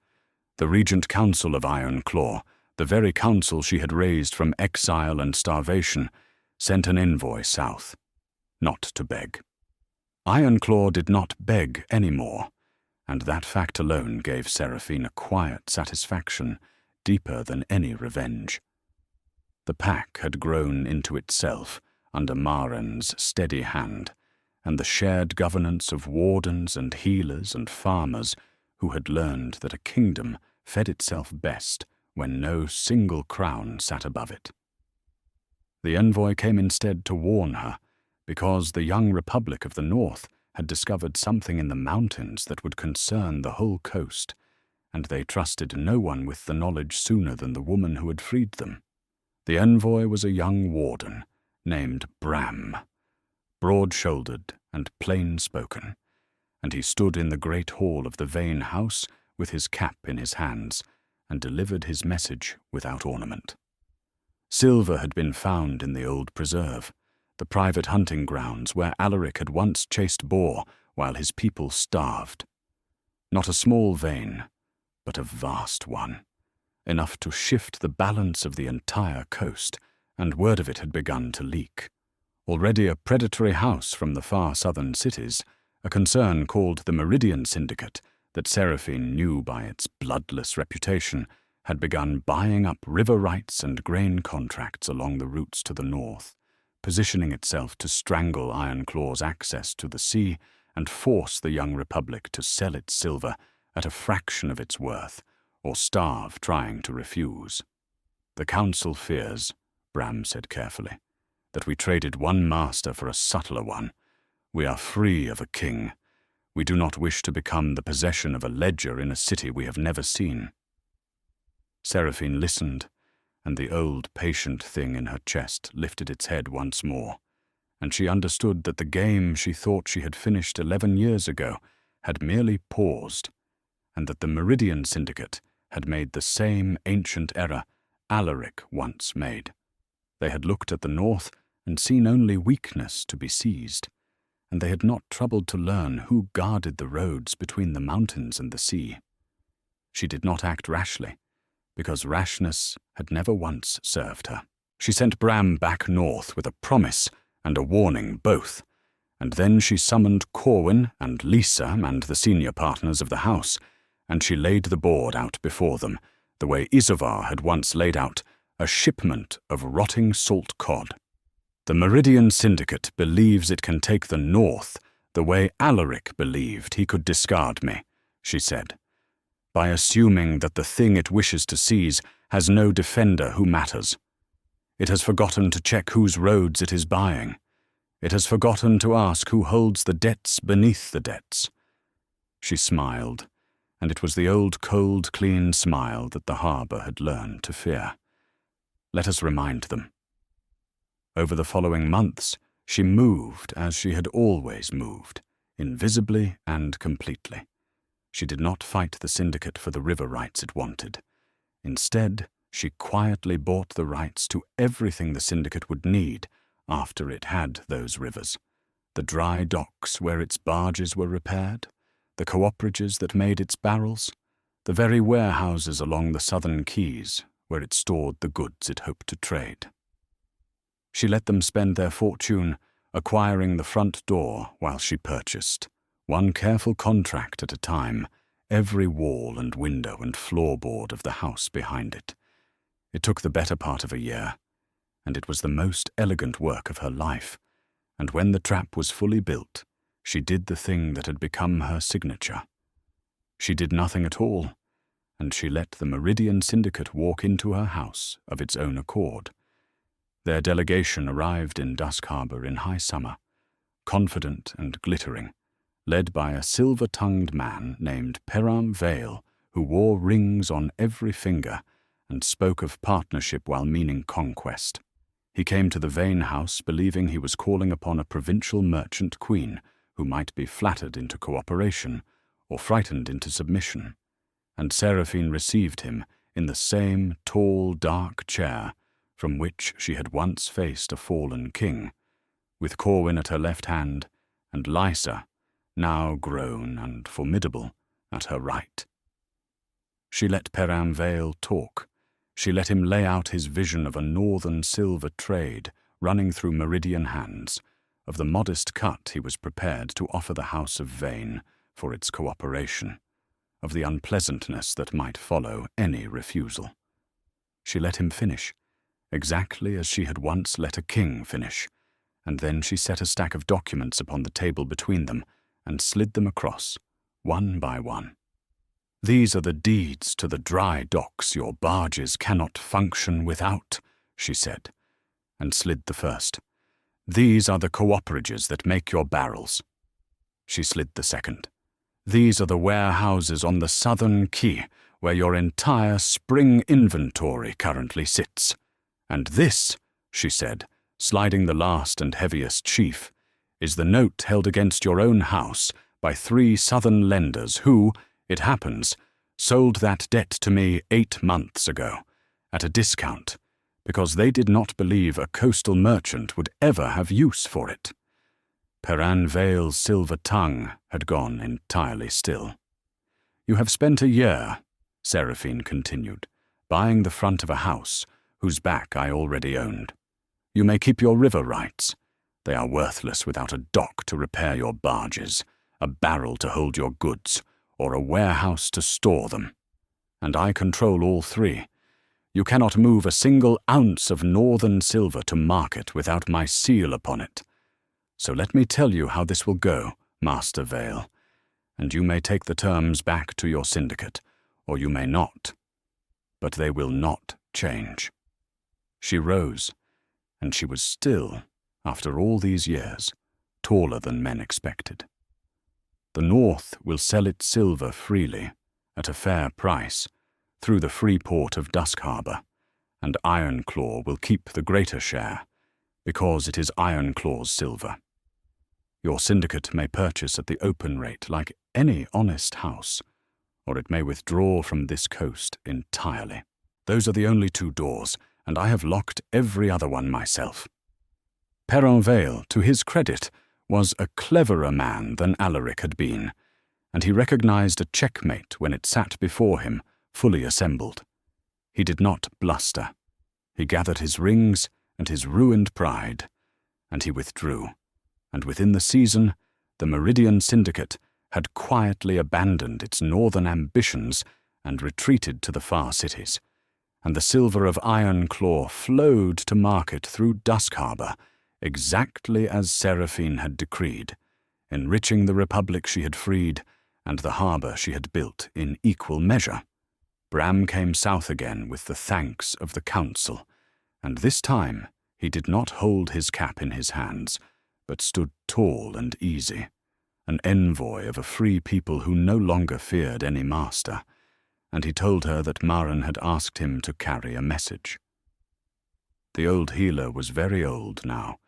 The Regent Council of Ironclaw, the very council she had raised from exile and starvation, sent an envoy south, not to beg. Ironclaw did not beg any more, and that fact alone gave Seraphine a quiet satisfaction deeper than any revenge. The pack had grown into itself under Maren's steady hand, and the shared governance of wardens and healers and farmers who had learned that a kingdom fed itself best when no single crown sat above it. The envoy came instead to warn her, because the young Republic of the North had discovered something in the mountains that would concern the whole coast, and they trusted no one with the knowledge sooner than the woman who had freed them. The envoy was a young warden named Bram, broad-shouldered and plain-spoken, and he stood in the great hall of the Vane House with his cap in his hands and delivered his message without ornament. Silver had been found in the old preserve, the private hunting grounds where Alaric had once chased boar while his people starved. Not a small vein, but a vast one, enough to shift the balance of the entire coast, and word of it had begun to leak. Already a predatory house from the far southern cities, a concern called the Meridian Syndicate, that Seraphine knew by its bloodless reputation, had begun buying up river rights and grain contracts along the routes to the north, positioning itself to strangle Ironclaw's access to the sea and force the young Republic to sell its silver at a fraction of its worth, or starve trying to refuse. The Council fears, Bram said carefully, that we traded one master for a subtler one. We are free of a king. We do not wish to become the possession of a ledger in a city we have never seen. Seraphine listened, and the old patient thing in her chest lifted its head once more, and she understood that the game she thought she had finished 11 years ago had merely paused, and that the Meridian Syndicate had made the same ancient error Alaric once made. They had looked at the north and seen only weakness to be seized, and they had not troubled to learn who guarded the roads between the mountains and the sea. She did not act rashly, because rashness had never once served her. She sent Bram back north with a promise and a warning both, and then she summoned Corwin and Lisa and the senior partners of the house, and she laid the board out before them, the way Isovar had once laid out a shipment of rotting salt cod. The Meridian Syndicate believes it can take the north the way Alaric believed he could discard me, she said, by assuming that the thing it wishes to seize has no defender who matters. It has forgotten to check whose roads it is buying. It has forgotten to ask who holds the debts beneath the debts. She smiled, and it was the old cold, clean smile that the harbour had learned to fear. Let us remind them. Over the following months, she moved as she had always moved, invisibly and completely. She did not fight the syndicate for the river rights it wanted. Instead, she quietly bought the rights to everything the syndicate would need after it had those rivers: the dry docks where its barges were repaired, the cooperages that made its barrels, the very warehouses along the southern quays where it stored the goods it hoped to trade. She let them spend their fortune acquiring the front door while she purchased, one careful contract at a time, every wall and window and floorboard of the house behind it. It took the better part of a year, and it was the most elegant work of her life, and when the trap was fully built, she did the thing that had become her signature. She did nothing at all, and she let the Meridian Syndicate walk into her house of its own accord. Their delegation arrived in Dusk Harbor in high summer, confident and glittering, led by a silver-tongued man named Peram Vale, who wore rings on every finger and spoke of partnership while meaning conquest. He came to the Vane house believing he was calling upon a provincial merchant queen who might be flattered into cooperation or frightened into submission, and Seraphine received him in the same tall, dark chair from which she had once faced a fallen king, with Corwin at her left hand and Lysa, now grown and formidable, at her right. She let Peram Vale talk. She let him lay out his vision of a northern silver trade running through Meridian hands, of the modest cut he was prepared to offer the House of Vane for its cooperation, of the unpleasantness that might follow any refusal. She let him finish, exactly as she had once let a king finish, and then she set a stack of documents upon the table between them and slid them across, one by one. "These are the deeds to the dry docks your barges cannot function without," she said, and slid the first. "These are the cooperages that make your barrels." She slid the second. "These are the warehouses on the southern quay where your entire spring inventory currently sits. And this," she said, sliding the last and heaviest sheaf, "is the note held against your own house by 3 southern lenders who, it happens, sold that debt to me 8 months ago, at a discount, because they did not believe a coastal merchant would ever have use for it." Peram Vale's silver tongue had gone entirely still. "You have spent a year," Seraphine continued, "buying the front of a house whose back I already owned. You may keep your river rights. They are worthless without a dock to repair your barges, a barrel to hold your goods, or a warehouse to store them. And I control all 3. You cannot move a single ounce of northern silver to market without my seal upon it. So let me tell you how this will go, Master Vale, and you may take the terms back to your syndicate, or you may not. But they will not change." She rose, and she was still, after all these years, taller than men expected. "The North will sell its silver freely, at a fair price, through the free port of Dusk Harbor, and Ironclaw will keep the greater share, because it is Ironclaw's silver. Your syndicate may purchase at the open rate like any honest house, or it may withdraw from this coast entirely. Those are the only 2 doors, and I have locked every other one myself." Peram Vale, to his credit, was a cleverer man than Alaric had been, and he recognized a checkmate when it sat before him, fully assembled. He did not bluster. He gathered his rings and his ruined pride, and he withdrew, and within the season, the Meridian Syndicate had quietly abandoned its northern ambitions and retreated to the far cities, and the silver of Ironclaw flowed to market through Dusk Harbor, exactly as Seraphine had decreed, enriching the republic she had freed and the harbor she had built in equal measure. Bram came south again with the thanks of the council, and this time he did not hold his cap in his hands, but stood tall and easy, an envoy of a free people who no longer feared any master, and he told her that Maren had asked him to carry a message. The old healer was very old now,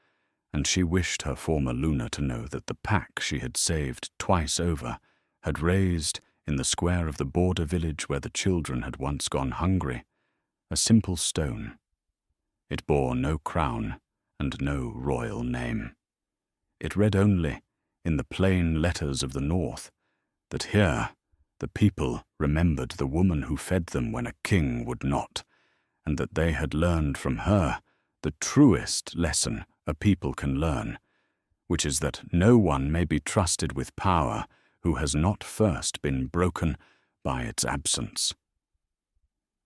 and she wished her former Luna to know that the pack she had saved twice over had raised, in the square of the border village where the children had once gone hungry, a simple stone. It bore no crown and no royal name. It read only, in the plain letters of the North, that here the people remembered the woman who fed them when a king would not, and that they had learned from her the truest lesson a people can learn, which is that no one may be trusted with power who has not first been broken by its absence.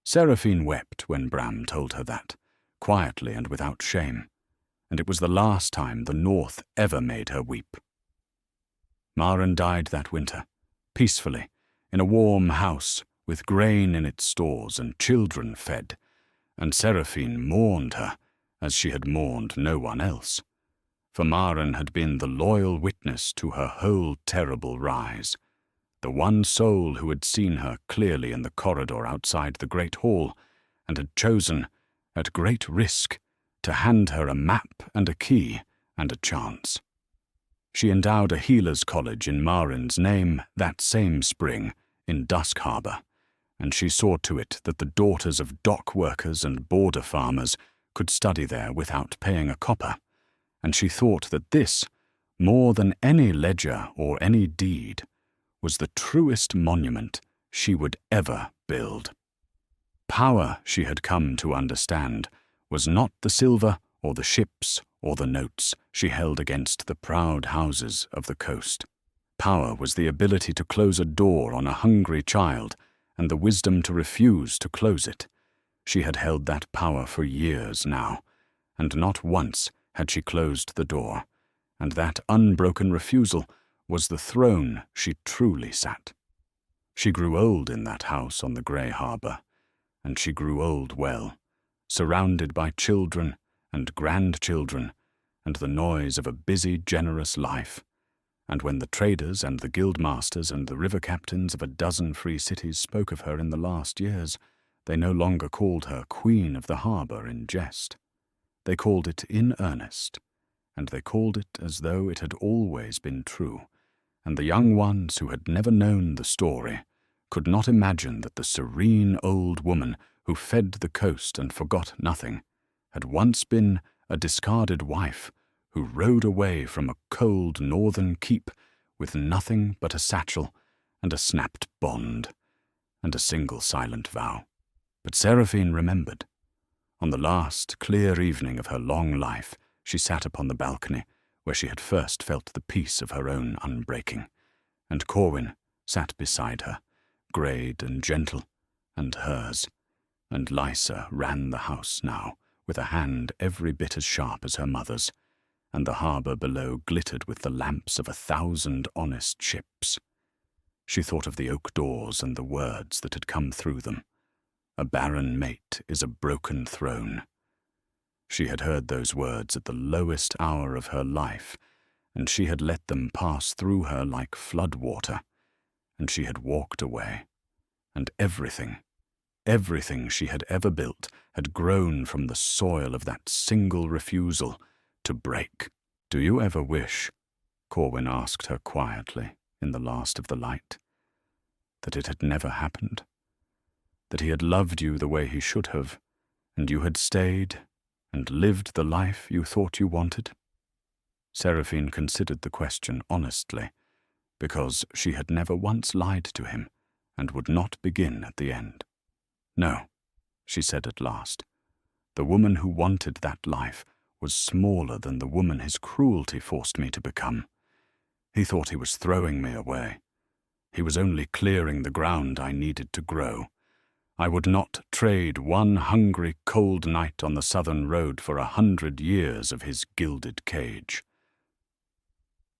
Seraphine wept when Bram told her that, quietly and without shame, and it was the last time the North ever made her weep. Maren died that winter, peacefully, in a warm house, with grain in its stores and children fed, and Seraphine mourned her as she had mourned no one else, for Maren had been the loyal witness to her whole terrible rise, the one soul who had seen her clearly in the corridor outside the great hall, and had chosen, at great risk, to hand her a map and a key and a chance. She endowed a healers' college in Maren's name that same spring in Dusk Harbour, and she saw to it that the daughters of dock workers and border farmers could study there without paying a copper, and she thought that this, more than any ledger or any deed, was the truest monument she would ever build. Power, she had come to understand, was not the silver or the ships or the notes she held against the proud houses of the coast. Power was the ability to close a door on a hungry child and the wisdom to refuse to close it. She had held that power for years now, and not once had she closed the door, and that unbroken refusal was the throne she truly sat. She grew old in that house on the grey harbour, and she grew old well, surrounded by children and grandchildren and the noise of a busy, generous life. And when the traders and the guildmasters and the river captains of a dozen free cities spoke of her in the last years, they no longer called her Queen of the Harbour in jest. They called it in earnest, and they called it as though it had always been true, and the young ones who had never known the story could not imagine that the serene old woman who fed the coast and forgot nothing had once been a discarded wife who rode away from a cold northern keep with nothing but a satchel and a snapped bond and a single silent vow. But Seraphine remembered. On the last clear evening of her long life, she sat upon the balcony where she had first felt the peace of her own unbreaking, and Corwin sat beside her, greyed and gentle, and hers, and Lysa ran the house now, with a hand every bit as sharp as her mother's, and the harbour below glittered with the lamps of 1,000 honest ships. She thought of the oak doors and the words that had come through them. A barren mate is a broken throne. She had heard those words at the lowest hour of her life, and she had let them pass through her like flood water, and she had walked away, and everything she had ever built had grown from the soil of that single refusal to break. "Do you ever wish," Corwin asked her quietly in the last of the light, "that it had never happened? That he had loved you the way he should have, and you had stayed and lived the life you thought you wanted?" Seraphine considered the question honestly, because she had never once lied to him and would not begin at the end. "No," she said at last. "The woman who wanted that life was smaller than the woman his cruelty forced me to become. He thought he was throwing me away. He was only clearing the ground I needed to grow. I would not trade one hungry, cold night on the southern road for 100 years of his gilded cage."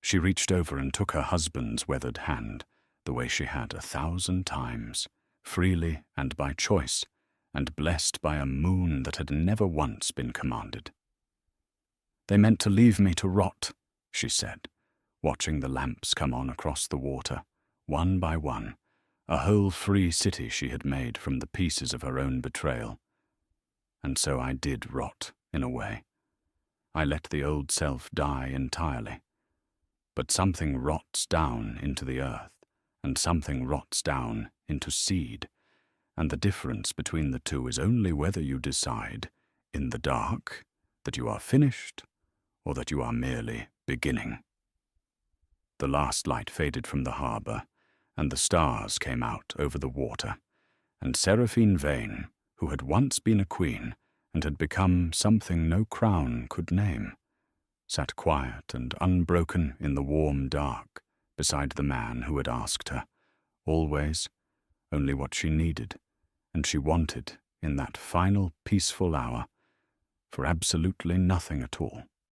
She reached over and took her husband's weathered hand, the way she had 1,000 times, freely and by choice, and blessed by a moon that had never once been commanded. "They meant to leave me to rot," she said, watching the lamps come on across the water, one by one, a whole free city she had made from the pieces of her own betrayal. And so I did rot, in a way. I let the old self die entirely. But something rots down into the earth, and something rots down into seed, and the difference between the two is only whether you decide, in the dark, that you are finished, or that you are merely beginning. The last light faded from the harbour, and the stars came out over the water, and Seraphine Vane, who had once been a queen and had become something no crown could name, sat quiet and unbroken in the warm dark beside the man who had asked her, always, only what she needed and she wanted in that final peaceful hour, for absolutely nothing at all.